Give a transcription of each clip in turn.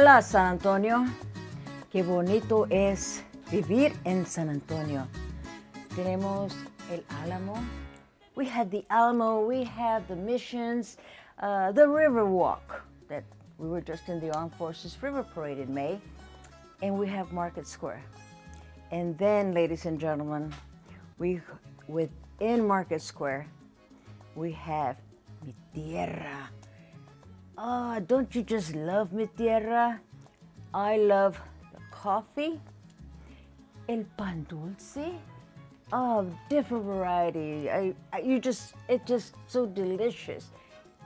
Hola, San Antonio. Qué bonito es vivir en San Antonio. Tenemos el Alamo. We had the Alamo, we had the missions, the River Walk that we were just in the Armed Forces River Parade in May, and we have Market Square. And then, ladies and gentlemen, within Market Square, we have Mi Tierra. Oh, don't you just love Mi Tierra? I love the coffee, el pan dulce, of different variety. It's just so delicious.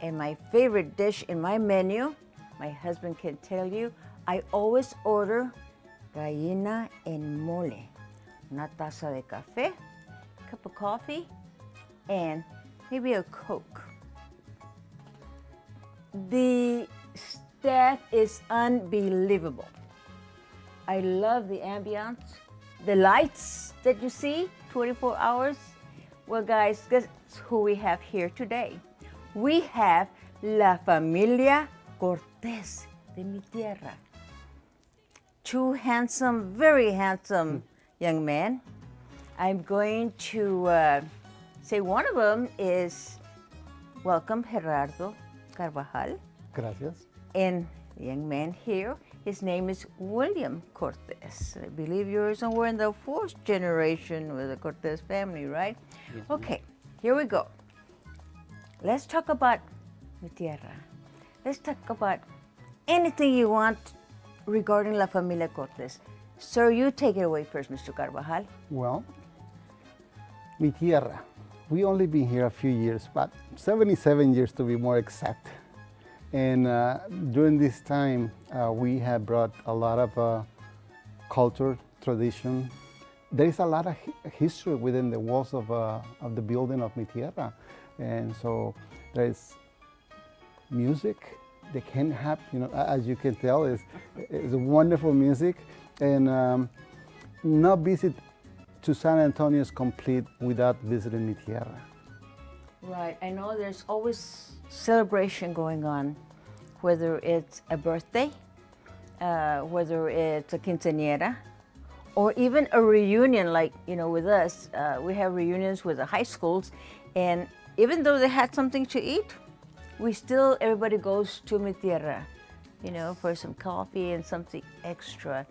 And my favorite dish in my menu, my husband can tell you, I always order gallina en mole, una taza de café, cup of coffee, and maybe a Coke. The staff is unbelievable. I love the ambiance, the lights that you see 24 hours. Well, guys, guess who we have here today? We have La Familia Cortés de Mi Tierra. Two handsome, very handsome young men. I'm going to say one of them is, welcome, Gerardo Carvajal. Gracias. And the young man here, his name is William Cortés. I believe you're somewhere in the fourth generation with the Cortés family, right? Yes, okay, here we go. Let's talk about Mi Tierra. Let's talk about anything you want regarding La Familia Cortés. Sir, you take it away first, Mr. Carvajal. Well, Mi Tierra. We only been here a few years, but 77 years to be more exact. And during this time, we have brought a lot of culture, tradition. There is a lot of history within the walls of the building of Mi Tierra. And so there is music. They can have, as you can tell, it's wonderful music. And no visit to San Antonio is complete without visiting Mi Tierra. Right, I know there's always celebration going on, whether it's a birthday, whether it's a quinceañera, or even a reunion like, with us. We have reunions with the high schools, and even though they had something to eat, everybody goes to Mi Tierra, for some coffee and something extra.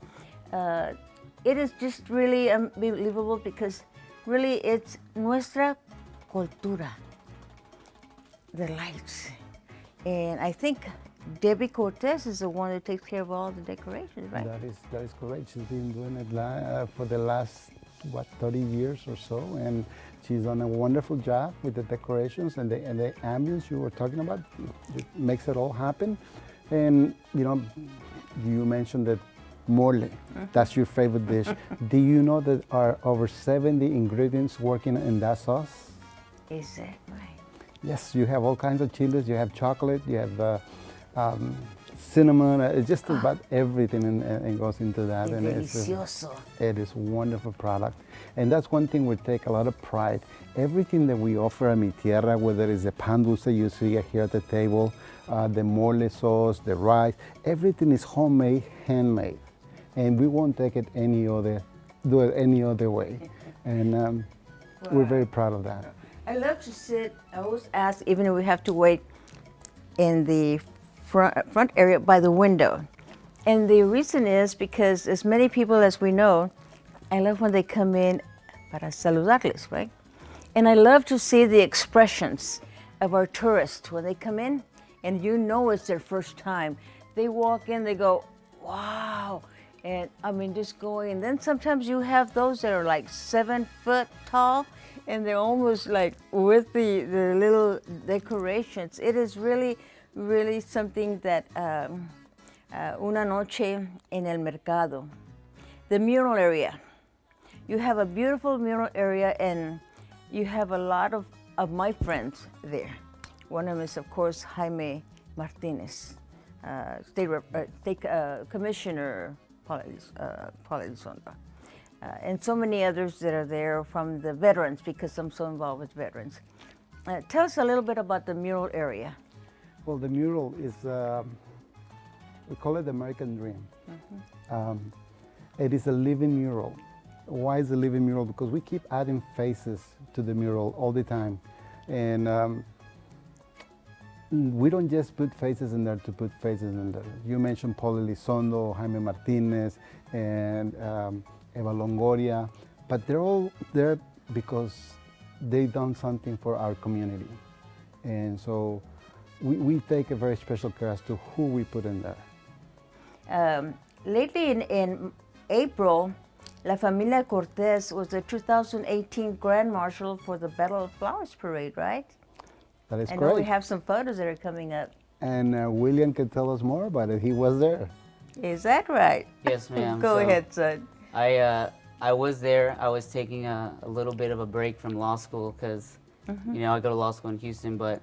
It is just really unbelievable because really it's nuestra cultura, the lights. And I think Debbie Cortés is the one that takes care of all the decorations, right? That is correct. She's been doing it for the last, 30 years or so, and she's done a wonderful job with the decorations and the ambience you were talking about. It makes it all happen. And, you mentioned that mole, that's your favorite dish. Do you know that there are over 70 ingredients working in that sauce? Is that right? Yes, you have all kinds of chiles. You have chocolate, you have cinnamon, just about everything and goes into that. Y and delicioso. It is a wonderful product. And that's one thing we take a lot of pride. Everything that we offer at Mi Tierra, whether it's the pan dulce you see here at the table, the mole sauce, the rice, everything is homemade, handmade. And we won't take it do it any other way. And we're very proud of that. I love to sit, I always ask, even if we have to wait in the front area by the window. And the reason is because as many people as we know, I love when they come in para saludarles, right? And I love to see the expressions of our tourists when they come in, and it's their first time. They walk in, they go, wow. And just going, and then sometimes you have those that are like 7 foot tall, and they're almost like with the little decorations. It is really, really something that, una noche en el mercado. The mural area. You have a beautiful mural area, and you have a lot of my friends there. One of them is, of course, Jaime Martinez, State Commissioner Paul Elizondo. And so many others that are there from the veterans, because I'm so involved with veterans. Tell us a little bit about the mural area. Well, the mural is We call it the American Dream. It is a living mural. Why is a living mural? Because we keep adding faces to the mural all the time. And we don't just put faces in there to put faces in there. You mentioned Paul Elizondo, Jaime Martinez, and Eva Longoria, but they're all there because they've done something for our community. And so we take a very special care as to who we put in there. Lately in April, La Familia Cortez was the 2018 Grand Marshal for the Battle of Flowers Parade, right? That is I correct. know we have some photos that are coming up. And William can tell us more about it. He was there. Is that right? Yes, ma'am. Go ahead, son. I was there. I was taking a little bit of a break from law school because, you know, I go to law school in Houston, but,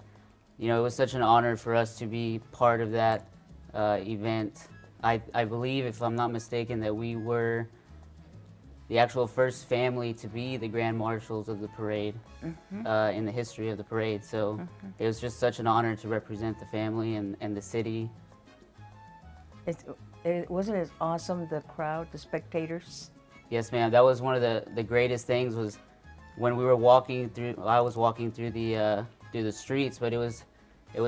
you know, it was such an honor for us to be part of that event. I believe, if I'm not mistaken, that we were the actual first family to be the Grand Marshals of the parade in the history of the parade. So it was just such an honor to represent the family and the city. Wasn't it awesome, the crowd, the spectators? Yes, ma'am. That was one of the greatest things was when we were walking through. I was walking through the streets, but it was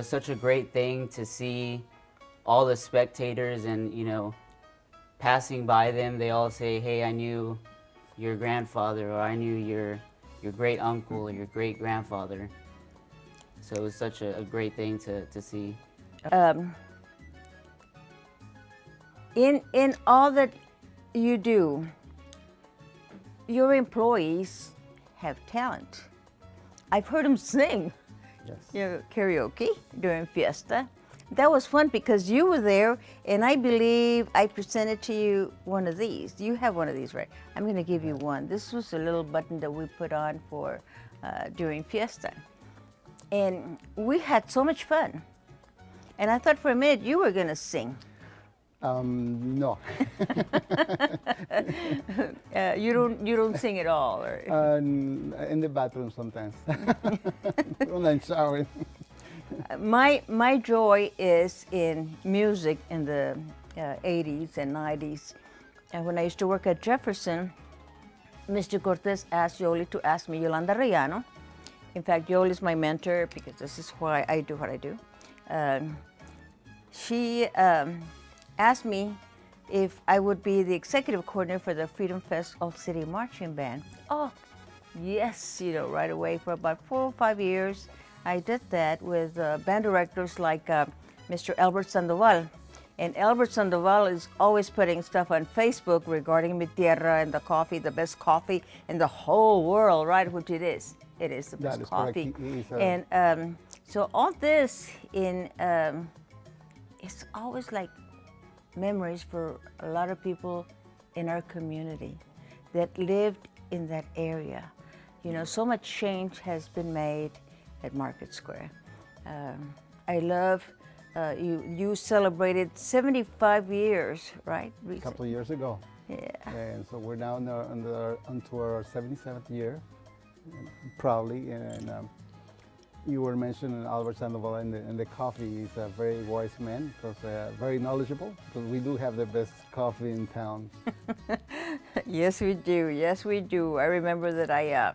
such a great thing to see all the spectators, and you know, passing by them, they all say, "Hey, I knew your grandfather," or "I knew your great uncle or your great grandfather." So it was such a great thing to see. In all that you do, your employees have talent. I've heard them sing. Yes. You know, karaoke during fiesta. That was fun because you were there, and I believe I presented to you one of these. You have one of these, right? I'm going to give you one. This was a little button that we put on for during fiesta. And we had so much fun. And I thought for a minute you were going to sing. No. You don't sing at all, or? In the bathroom sometimes. When I'm showering. My joy is in music in the 80s and 90s. And when I used to work at Jefferson, Mr. Cortez asked Yoli to ask me Yolanda Rayano. In fact, Yoli is my mentor because this is why I do what I do. She asked me if I would be the executive coordinator for the Freedom Fest All-City Marching Band. Oh, yes, you know, right away. For about 4 or 5 years, I did that with band directors like Mr. Albert Sandoval. And Albert Sandoval is always putting stuff on Facebook regarding Mi Tierra and the coffee, the best coffee in the whole world, right? Which it is. It is the best That is coffee. correct. And so all this it's always like memories for a lot of people in our community that lived in that area. You know, so much change has been made at Market Square. I love, you celebrated 75 years, right? A couple of years ago. Yeah. And so we're now onto our 77th year, proudly. And you were mentioning Albert Sandoval and the coffee. He's a very wise man, because very knowledgeable, because we do have the best coffee in town. Yes, we do. Yes, we do. I remember that I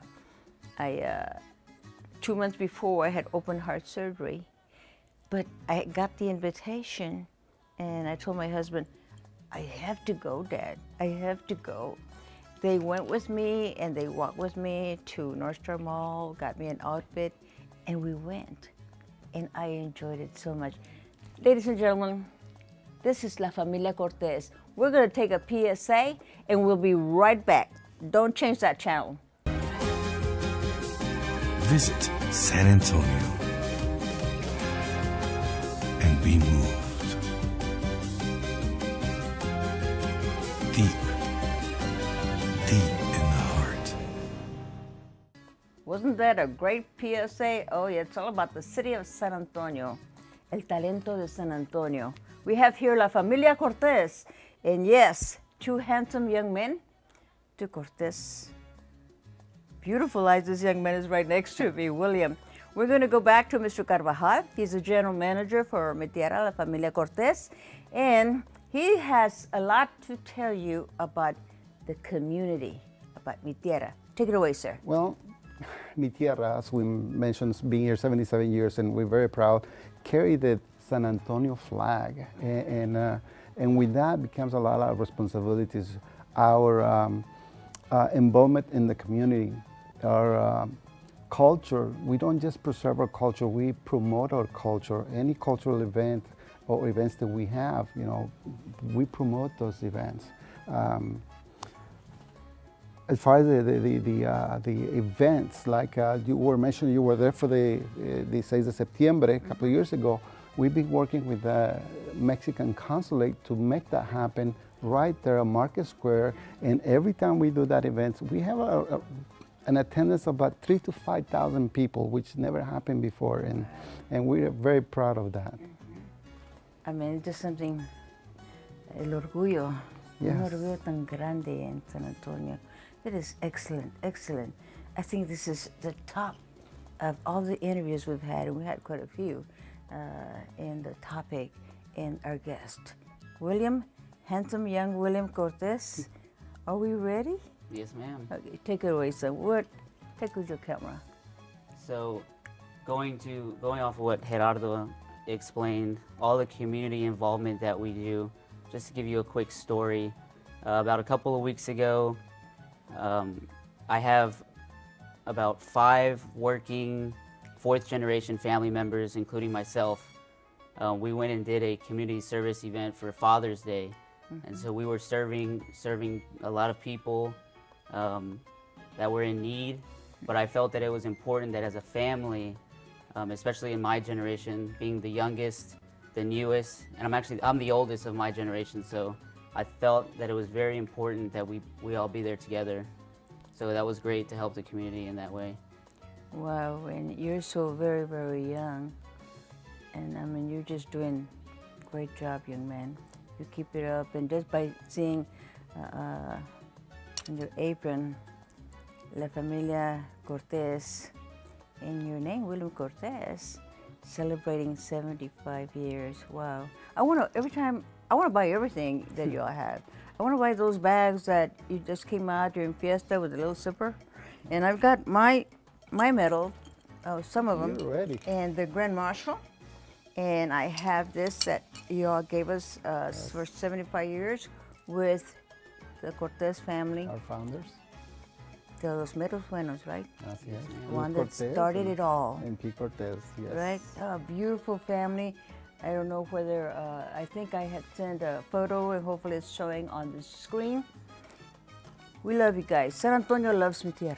2 months before I had open heart surgery, but I got the invitation, and I told my husband, I have to go, Dad. I have to go. They went with me, and they walked with me to North Star Mall, got me an outfit, and we went. And I enjoyed it so much. Ladies and gentlemen, this is La Familia Cortez. We're going to take a PSA, and we'll be right back. Don't change that channel. Visit San Antonio and be moved. Deep, deep in the heart. Wasn't that a great PSA? Oh yeah, it's all about the city of San Antonio, el talento de San Antonio. We have here La Familia Cortez, and yes, 2 handsome young men, to Cortez. Beautiful eyes, this young man is right next to me, William. We're going to go back to Mr. Carvajal. He's the general manager for Mi Tierra, La Familia Cortés, and he has a lot to tell you about the community, about Mi Tierra. Take it away, sir. Well, Mi Tierra, as we mentioned, has been here 77 years, and we're very proud, carry the San Antonio flag, and with that becomes a lot of responsibilities. Our involvement in the community, our culture, we don't just preserve our culture, we promote our culture. Any cultural event or events that we have, you know, we promote those events. As far as the events, like you were mentioning, you were there for the 6 de Septiembre a couple of years ago. We've been working with the Mexican consulate to make that happen right there at Market Square. And every time we do that event, we have an attendance of about 3,000 to 5,000 people, which never happened before. And we're very proud of that. I mean, it's just something, el orgullo, Yes. un orgullo tan grande en San Antonio. It is excellent, excellent. I think this is the top of all the interviews we've had, and we had quite a few, in the topic and our guest. William, handsome young William Cortés, are we ready? Yes, ma'am. Okay, take it away, son. Take with your camera. So, going off of what Gerardo explained, all the community involvement that we do, just to give you a quick story, about a couple of weeks ago, I have about 5 working 4th generation family members, including myself. We went and did a community service event for Father's Day. And so we were serving a lot of people that were in need, but I felt that it was important that as a family, especially in my generation, being the youngest, the newest, and I'm the oldest of my generation, so I felt that it was very important that we all be there together. So that was great to help the community in that way. Wow, and you're so very, very young. And I mean, you're just doing a great job, young man. You keep it up, and just by seeing on your apron, La Familia Cortés, and your name, William Cortés, celebrating 75 years. Wow. I want to buy everything that you all have. I want to buy those bags that you just came out during Fiesta with a little zipper. And I've got my medal, some of them, You're ready. and the Grand Marshal. And I have this that you all gave us for 75 years with the Cortés family. Our founders. De los meros buenos, right? Así es. The one Luis that Cortés started and- it all. And P. Cortés, yes. Right? A beautiful family. I don't know whether, I think I had sent a photo and hopefully it's showing on the screen. We love you guys. San Antonio loves Mi Tierra.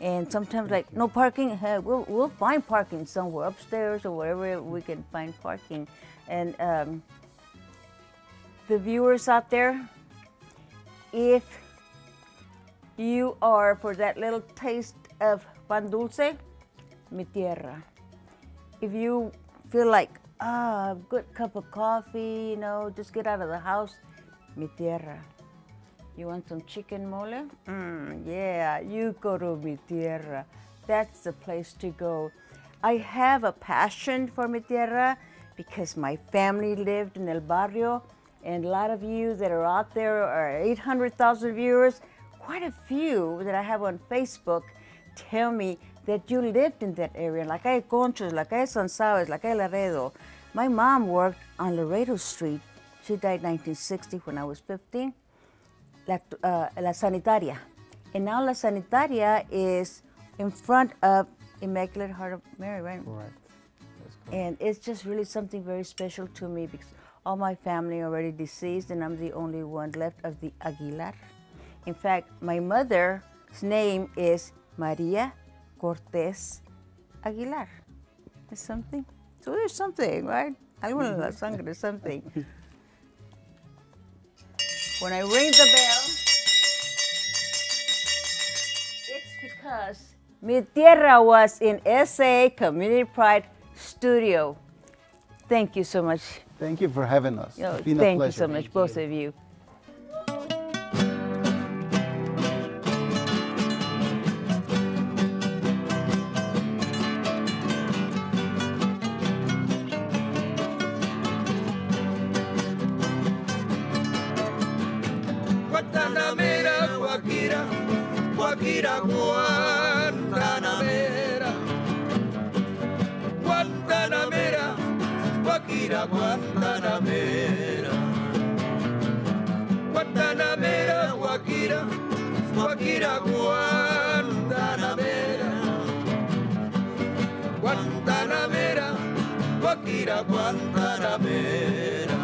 And sometimes like, no parking, we'll find parking somewhere upstairs or wherever we can find parking. And the viewers out there, if you are for that little taste of pan dulce, Mi Tierra. If you feel like, a good cup of coffee, you know, just get out of the house, Mi Tierra. You want some chicken mole? Yeah, you go to Mi Tierra. That's the place to go. I have a passion for Mi Tierra because my family lived in El Barrio, and a lot of you that are out there are 800,000 viewers. Quite a few that I have on Facebook tell me that you lived in that area, La Calle Conchos, La Calle San Sabes, La Calle Laredo. My mom worked on Laredo Street. She died in 1960 when I was 15. La Sanitaria. And now La Sanitaria is in front of Immaculate Heart of Mary, right? Correct. That's correct. And it's just really something very special to me because all my family are already deceased and I'm the only one left of the Aguilar. In fact, my mother's name is Maria Cortés Aguilar. There's something. So there's something, right? Algo en la sangre, something. When I ring the bell, it's because Mi Tierra was in SA Community Pride Studio. Thank you so much. Thank you for having us. You know, It's been a thank you pleasure. so much, both of you. Guajira, Guantanamera, Guantanamera, Guajira, Guantanamera, Guantanamera, Guajira, Guajira, Guantanamera, Guantanamera, Guajira, Guantanamera.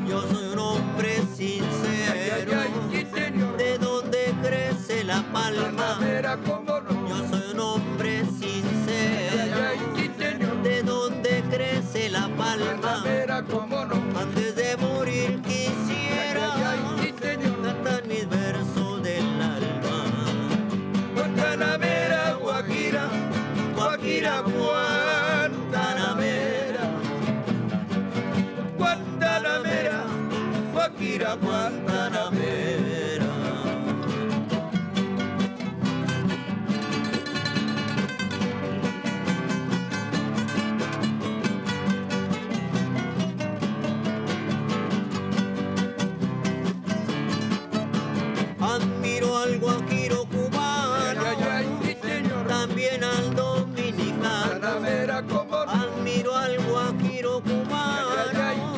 Yo soy un hombre sincero, de donde crece la palma. Yo soy un hombre sincero, de donde crece la palma. Antes de morir quisiera cantar mis versos del alma. Guantanamera, Guajira, Guajira, Guantanamera, Guantanamera, Guajira, Guantanamera. Admiro al guajiro cubano, también al dominicano. Admiro al guajiro cubano,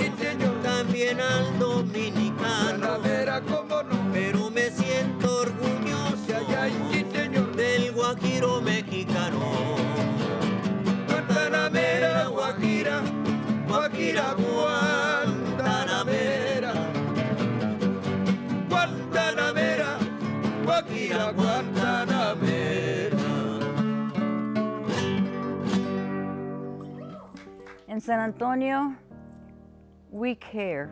también al dominicano. Pero me siento orgulloso del guajiro mexicano. Guantanamera, Guajira, Guajira, Guantanamera, Guantanamera, Guajira, Guantanamera. In San Antonio, we care.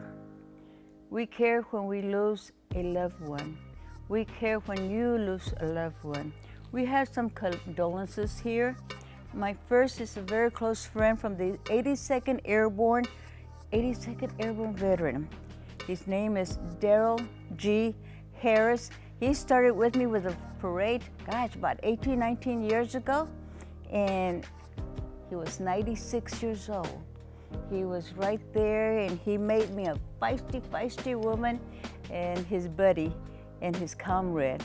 We care when we lose a loved one. We care when you lose a loved one. We have some condolences here. My first is a very close friend from the 82nd Airborne veteran. His name is Daryl G. Harris. He started with me with a parade, gosh, about 18, 19 years ago, and he was 96 years old. He was right there, and he made me a feisty woman and his buddy and his comrade.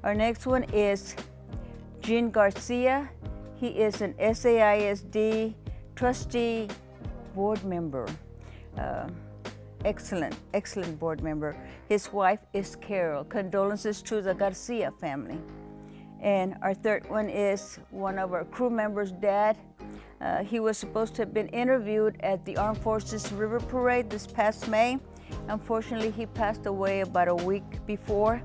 Our next one is Gene Garcia. He is an SAISD trustee board member. Excellent board member. His wife is Carol. Condolences to the Garcia family. And our third one is one of our crew members' dad. He was supposed to have been interviewed at the Armed Forces River Parade this past May. Unfortunately, he passed away about a week before,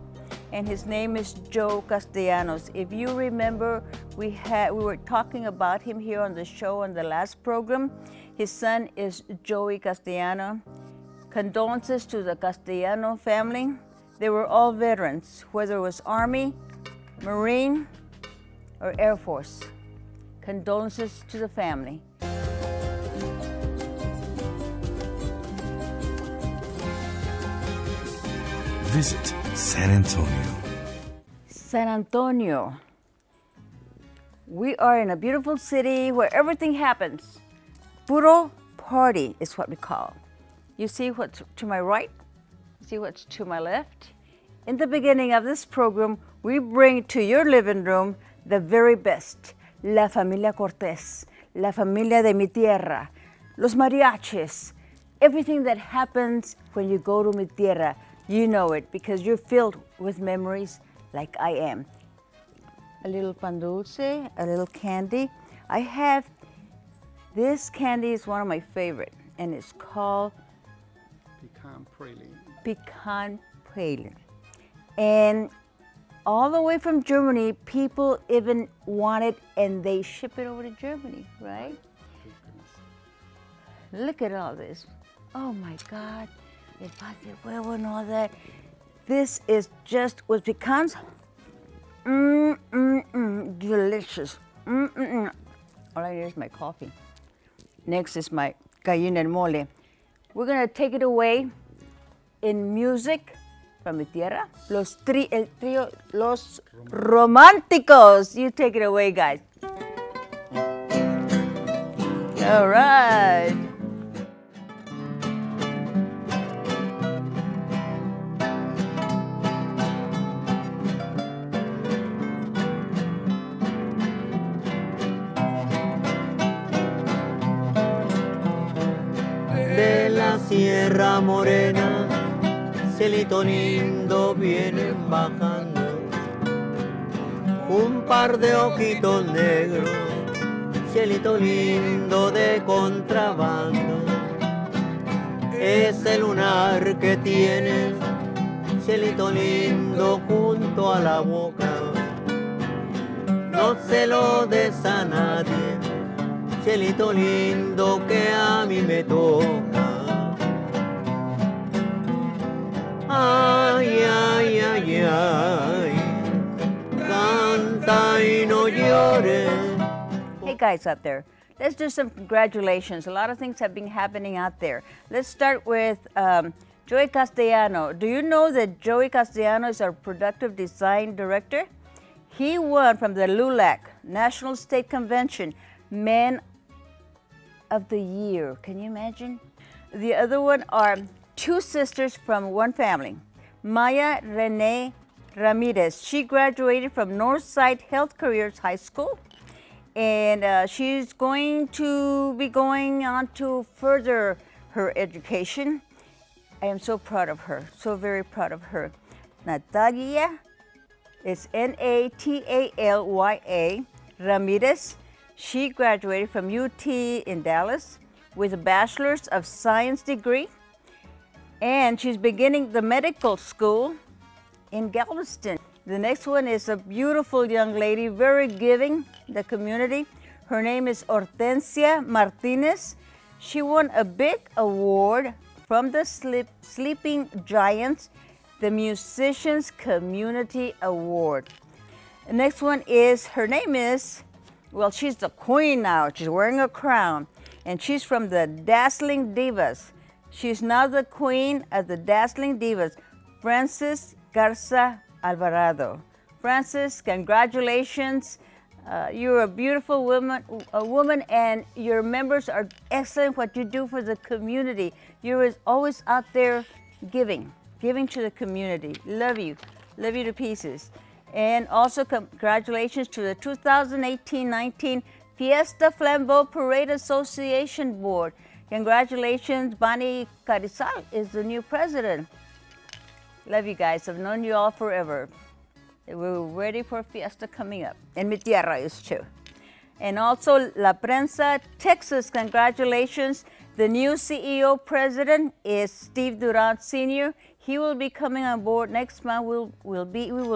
and his name is Joe Castellanos. If you remember, we were talking about him here on the show on the last program. His son is Joey Castellano. Condolences to the Castellano family. They were all veterans, whether it was Army, Marine, or Air Force. Condolences to the family. Visit San Antonio. San Antonio. We are in a beautiful city where everything happens. Puro party is what we call. You see what's to my right? See what's to my left? In the beginning of this program, we bring to your living room the very best. La familia Cortés, la familia de mi tierra, los mariachis, everything that happens when you go to mi tierra, you know it because you're filled with memories like I am. A little pan dulce, a little candy. I have, this candy is one of my favorite, and it's called pecan praline. And all the way from Germany, people even want it, and they ship it over to Germany, right? Look at all this. Oh my God, el pan de huevo and all that. This is just with pecans. Delicious. All I need is my coffee. Next is my gallina en mole. We're gonna take it away in music from mi tierra. El trío Los Románticos. You take it away, guys. All right. la Sierra Morena, cielito lindo, vienen bajando un par de ojitos negros, cielito lindo de contrabando. Ese lunar que tienes, cielito lindo junto a la boca, no se lo des a nadie, cielito lindo que a mí me toca. Ay, ay, ay, ay, canta y no llores. Hey guys out there, let's do some congratulations. A lot of things have been happening out there. Let's start with Joey Castellano. Do you know that Joey Castellano is our productive design director? He won from the LULAC, National State Convention, Man of the Year. Can you imagine? The other one are two sisters from one family. Maya Renee Ramirez. She graduated from Northside Health Careers High School, and she's going to be going on to further her education. I am so proud of her, so very proud of her. Natalia, it's Natalya Ramirez. She graduated from UT in Dallas with a Bachelor's of Science degree, and she's beginning the medical school in Galveston. The next one is a beautiful young lady, very giving the community. Her name is Hortensia Martinez. She won a big award from the Sleeping Giants, the Musicians Community Award. The next one is, her name is, well, she's the queen now. She's wearing a crown, and she's from the Dazzling Divas. She's now the queen of the Dazzling Divas, Frances Garza Alvarado. Frances, congratulations. You're a beautiful woman, and your members are excellent what you do for the community. You're always out there giving to the community. Love you to pieces. And also congratulations to the 2018-19 Fiesta Flambeau Parade Association Board. Congratulations, Bonnie Carizal is the new president. Love you guys, I've known you all forever. We're ready for Fiesta coming up. And mi tierra is too. And also La Prensa, Texas, congratulations. The new CEO president is Steve Duran Sr. He will be coming on board next month. We will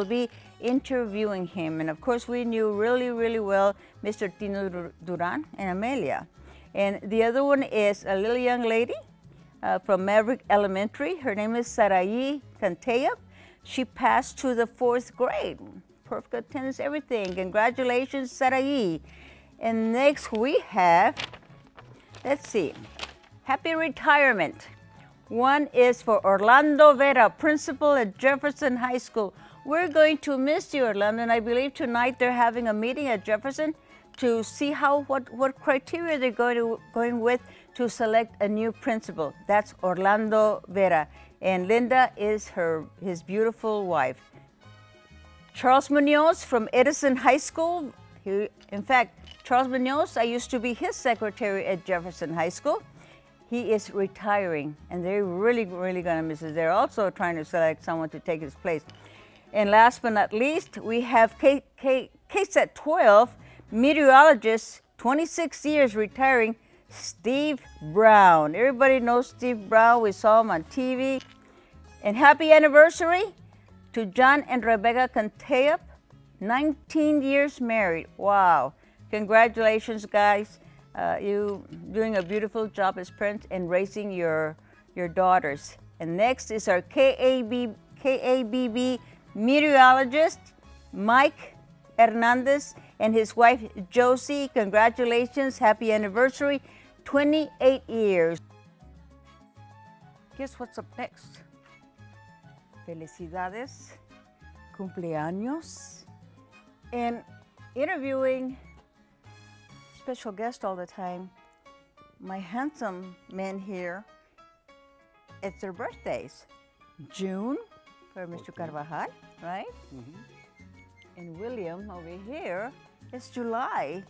be interviewing him. And of course, we knew really well Mr. Tino Duran and Amelia. And the other one is a little young lady from Maverick Elementary. Her name is Sarai Cantella. She passed to the 4th grade. Perfect attendance, everything. Congratulations, Sarai. And next we have, let's see, happy retirement. One is for Orlando Vera, principal at Jefferson High School. We're going to miss you, Orlando, and I believe tonight they're having a meeting at Jefferson to see what criteria they're going with to select a new principal. That's Orlando Vera, and Linda is his beautiful wife. Charles Munoz from Edison High School. In fact, Charles Munoz, I used to be his secretary at Jefferson High School. He is retiring, and they're really gonna miss it. They're also trying to select someone to take his place. And last but not least, we have KSET 12 meteorologist, 26 years retiring, Steve Brown. Everybody knows Steve Brown. We saw him on TV. And happy anniversary to John and Rebecca Cantella, 19 years married. Wow. Congratulations, guys. You doing a beautiful job as parents and raising your daughters. And next is our KABB meteorologist, Mike Hernandez, and his wife, Josie. Congratulations, happy anniversary, 28 years. Guess what's up next? Felicidades, cumpleaños, and interviewing special guest all the time, my handsome men here. It's their birthdays. June for Mr. Carvajal, right? And William over here, it's July.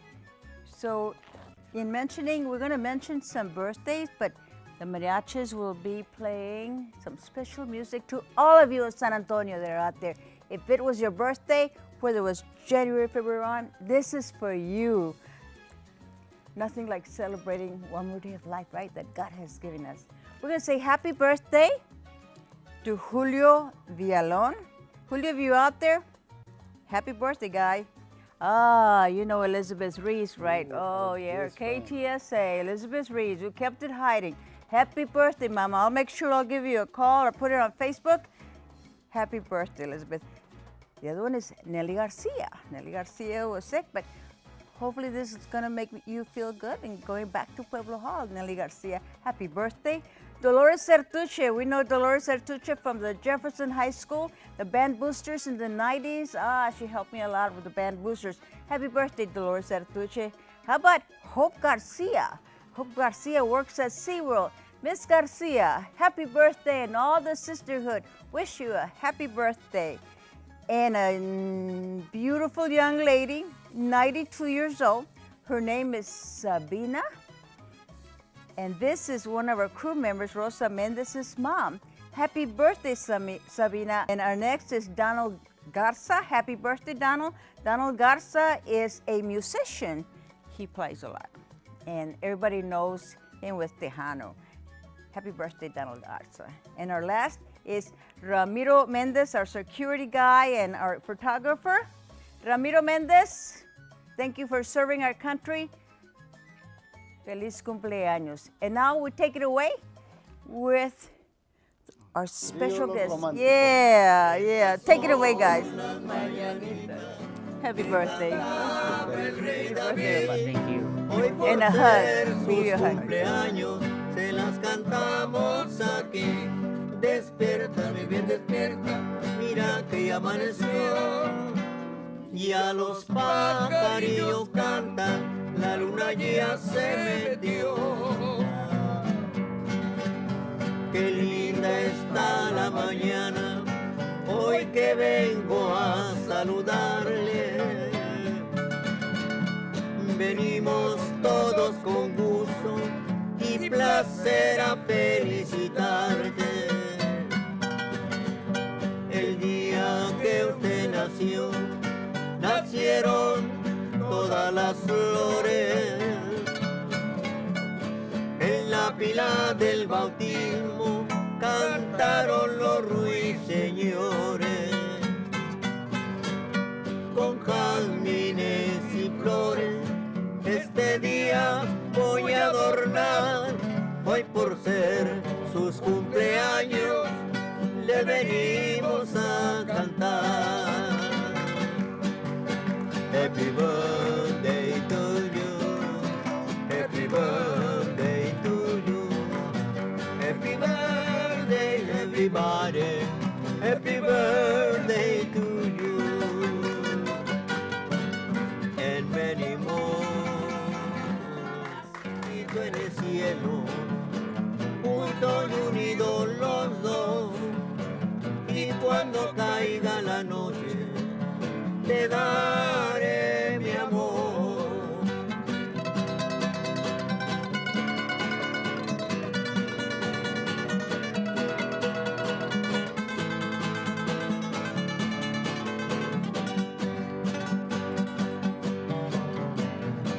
So in mentioning, we're gonna mention some birthdays, but The mariachis will be playing some special music to all of you in San Antonio that are out there. If it was your birthday, whether it was January, February on, this is for you. Nothing like celebrating one more day of life, right, that God has given us. We're going to say happy birthday to Julio Villalon. Julio, if you're out there, happy birthday, guy. Ah, you know Elizabeth Reese, right? Oh, yeah, KTSA, Elizabeth Reese, who kept it hiding. Happy birthday, Mama. I'll make sure I'll give you a call or put it on Facebook. Happy birthday, Elizabeth. The other one is Nelly Garcia. Nelly Garcia was sick, but hopefully this is going to make you feel good and going back to Pueblo Hall. Nelly Garcia, happy birthday. Dolores Sertuche, we know Dolores Sertuche from the Jefferson High School, the band boosters in the 90s. Ah, she helped me a lot with the band boosters. Happy birthday, Dolores Sertuche. How about Hope Garcia? Hope Garcia works at SeaWorld. Miss Garcia, happy birthday, and all the sisterhood wish you a happy birthday. And a beautiful young lady, 92 years old. Her name is Sabina. And this is one of our crew members, Rosa Mendez's mom. Happy birthday, Sabina. And our next is Donald Garza. Happy birthday, Donald. Donald Garza is a musician. He plays a lot. And everybody knows him with Tejano. Happy birthday, Donald Garza. And our last is Ramiro Mendez, our security guy and our photographer. Ramiro Mendez, thank you for serving our country. Feliz cumpleaños. And now we take it away with our special guest. Yeah, yeah. Take it away, guys. Happy birthday. Happy birthday. Thank you. And a hug. Be a hug. Se las cantamos aquí. Despierta, mi bien, despierta. Mira que ya amaneció. Ya los pajarillos cantan. La luna ya se metió. Qué linda está la mañana, hoy que vengo a saludarle. Venimos todos con gusto y placer a felicitarte. El día que usted nació, nacieron todas las flores. En la pila del bautismo cantaron los ruiseñores. Con jazmines y flores este día voy a adornar. Hoy por ser sus cumpleaños le venimos a cantar. Happy birthday to you, happy birthday to you, happy birthday everybody, happy birthday to you, and many more. Escrito en el cielo, juntos y unidos los dos, y cuando caiga la noche, te daré mi amor.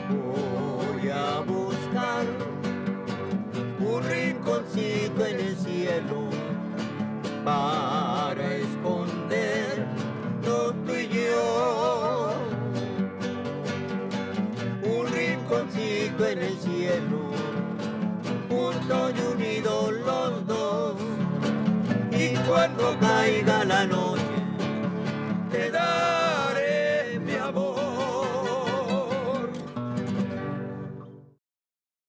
Voy a buscar un rinconcito en el cielo para esconder tú y yo, un rinconcito en el cielo, juntos y unidos los dos, y cuando caiga la noche